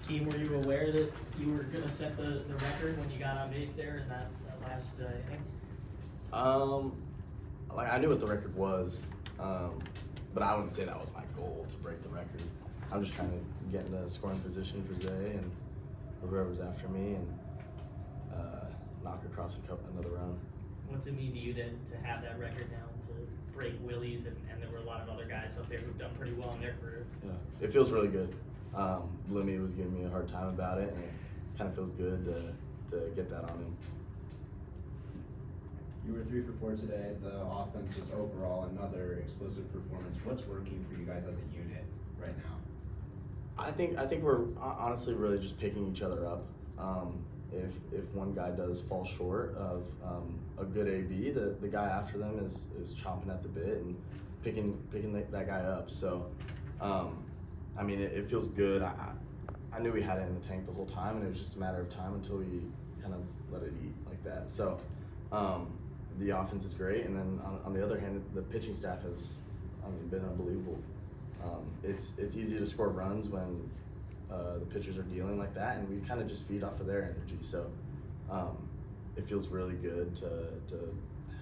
Kien, were you aware that you were going to set the record when you got on base there in that last inning? Like I knew what the record was, but I wouldn't say that was my goal to break the record. I'm just trying to get in the scoring position for Zay and whoever's after me and knock across another run. What's it mean to you to have that record now, to break Willie's, and there were a lot of other guys out there who've done pretty well in their career? Yeah, it feels really good. Bloomy was giving me a hard time about it, and it kind of feels good to get that on him. You were 3 for 4 today. The offense, just overall, another explosive performance. What's working for you guys as a unit right now? I think we're honestly really just picking each other up. If one guy does fall short of a good AB, the guy after them is chomping at the bit and picking that guy up. So, I mean, it feels good. I knew we had it in the tank the whole time, and it was just a matter of time until we kind of let it eat like that. So, the offense is great, and then on the other hand, the pitching staff has, been unbelievable. It's easy to score runs when the pitchers are dealing like that, and we kind of just feed off of their energy. So it feels really good to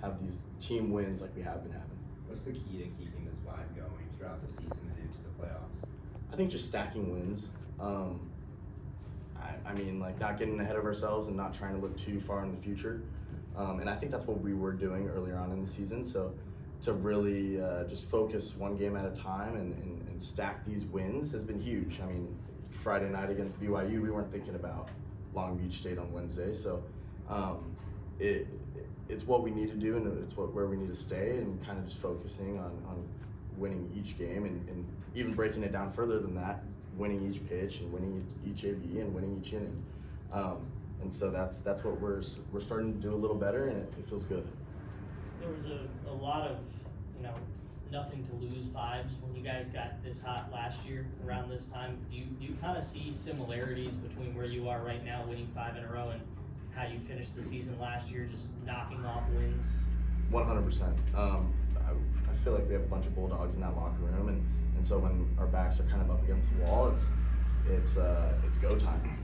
have these team wins like we have been having. What's the key to keeping this vibe going throughout the season and into the playoffs? I think just stacking wins. I mean, like not getting ahead of ourselves and not trying to look too far in the future. And I think that's what we were doing earlier on in the season. So to really just focus one game at a time and stack these wins has been huge. I mean, Friday night against BYU, we weren't thinking about Long Beach State on Wednesday. So it's what we need to do, and it's where we need to stay, and kind of just focusing on winning each game and even breaking it down further than that, winning each pitch and winning each AB and winning each inning. And so that's what we're starting to do a little better, and it feels good. There was a lot of, nothing to lose vibes when you guys got this hot last year around this time. Do you kind of see similarities between where you are right now, winning 5 in a row, and how you finished the season last year, just knocking off wins? 100%. I feel like we have a bunch of Bulldogs in that locker room, and so when our backs are kind of up against the wall, it's go time.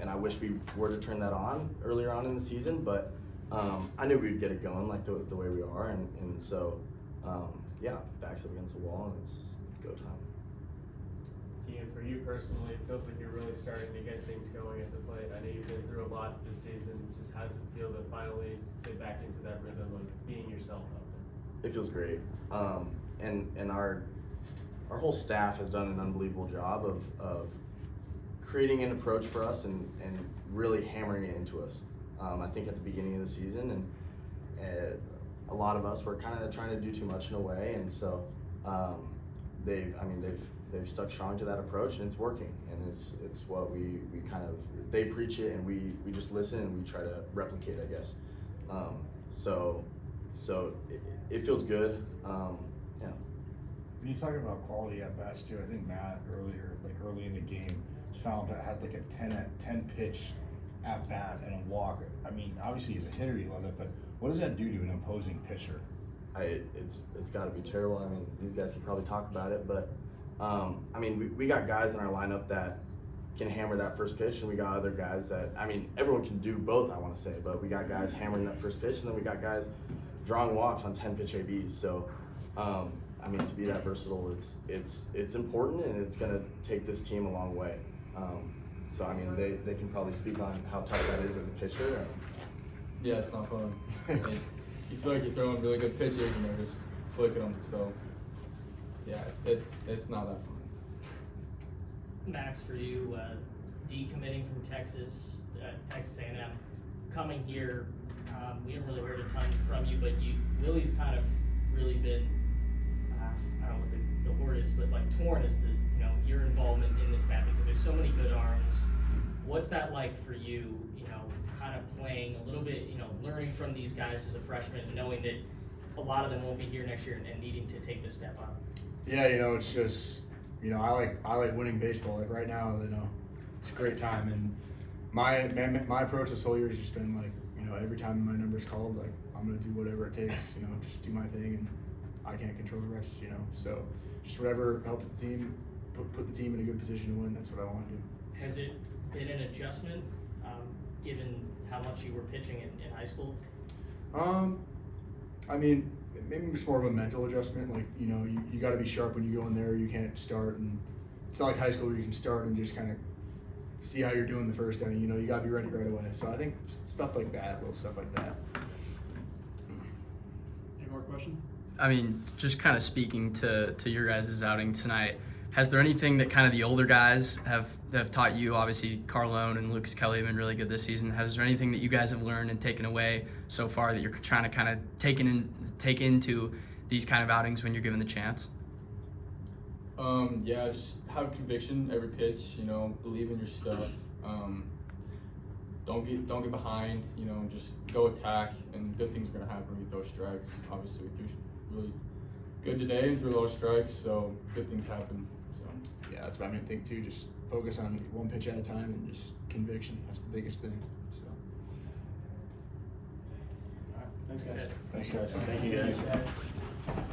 And I wish we were to turn that on earlier on in the season, but I knew we'd get it going like the way we are, and so yeah, backs up against the wall, and it's go time. Kien, for you personally, it feels like you're really starting to get things going at the plate. I know you've been through a lot this season. Just how does it feel to finally get back into that rhythm of being yourself out there? It feels great, and our whole staff has done an unbelievable job of creating an approach for us and really hammering it into us. I think at the beginning of the season, and a lot of us were kind of trying to do too much in a way, and so they've stuck strong to that approach, and it's working. And it's what we kind of, they preach it, and we just listen and we try to replicate, I guess. So it feels good. Yeah. When you talk about quality at bats too, I think Matt early in the game found that had like a 10 pitch at bat and a walk. I mean, obviously as a hitter you love that, but what does that do to an opposing pitcher? It's got to be terrible. I mean, these guys can probably talk about it, but I mean, we got guys in our lineup that can hammer that first pitch, and we got other guys that, I mean, everyone can do both, I want to say, but we got guys hammering that first pitch, and then we got guys drawing walks on 10 pitch ABs. So I mean, to be that versatile, it's important, and it's going to take this team a long way. So I mean, they can probably speak on how tough that is as a pitcher. Yeah, it's not fun. You feel like you're throwing really good pitches and they're just flicking them. So yeah, it's not that fun. Max, for you, decommitting from Texas A&M, coming here, we haven't really heard a ton from you, but Willie's kind of really been, I don't know what the word is, but like torn as to your involvement in this staff, because there's so many good arms. What's that like for you? Kind of playing a little bit, learning from these guys as a freshman, and knowing that a lot of them won't be here next year and needing to take this step up. Yeah, it's just, I like winning baseball. Like right now, it's a great time, and my approach this whole year has just been like, every time my number's called, like I'm gonna do whatever it takes, just do my thing, and I can't control the rest, So just whatever helps the team, put the team in a good position to win. That's what I want to do. Has it been an adjustment, given how much you were pitching in high school? I mean, maybe it's more of a mental adjustment. Like, you know, you got to be sharp when you go in there. You can't start, and it's not like high school where you can start and just kind of see how you're doing the first inning. You know, you got to be ready right away. So I think stuff like that, little stuff like that. Any more questions? I mean, just kind of speaking to your guys' outing tonight, has there anything that kind of the older guys have taught you? Obviously, Carlone and Lucas Kelly have been really good this season. Has there anything that you guys have learned and taken away so far that you're trying to kind of take into these kind of outings when you're given the chance? Yeah, just have conviction every pitch. You know, believe in your stuff. Don't get behind. You know, just go attack, and good things are gonna happen when you throw strikes. Obviously, we threw really good today and threw a lot of strikes, so good things happen. So Yeah, that's my main thing too. Just focus on one pitch at a time and just conviction. That's the biggest thing. So. All right, thanks guys. Thanks, guys. Thank you, guys.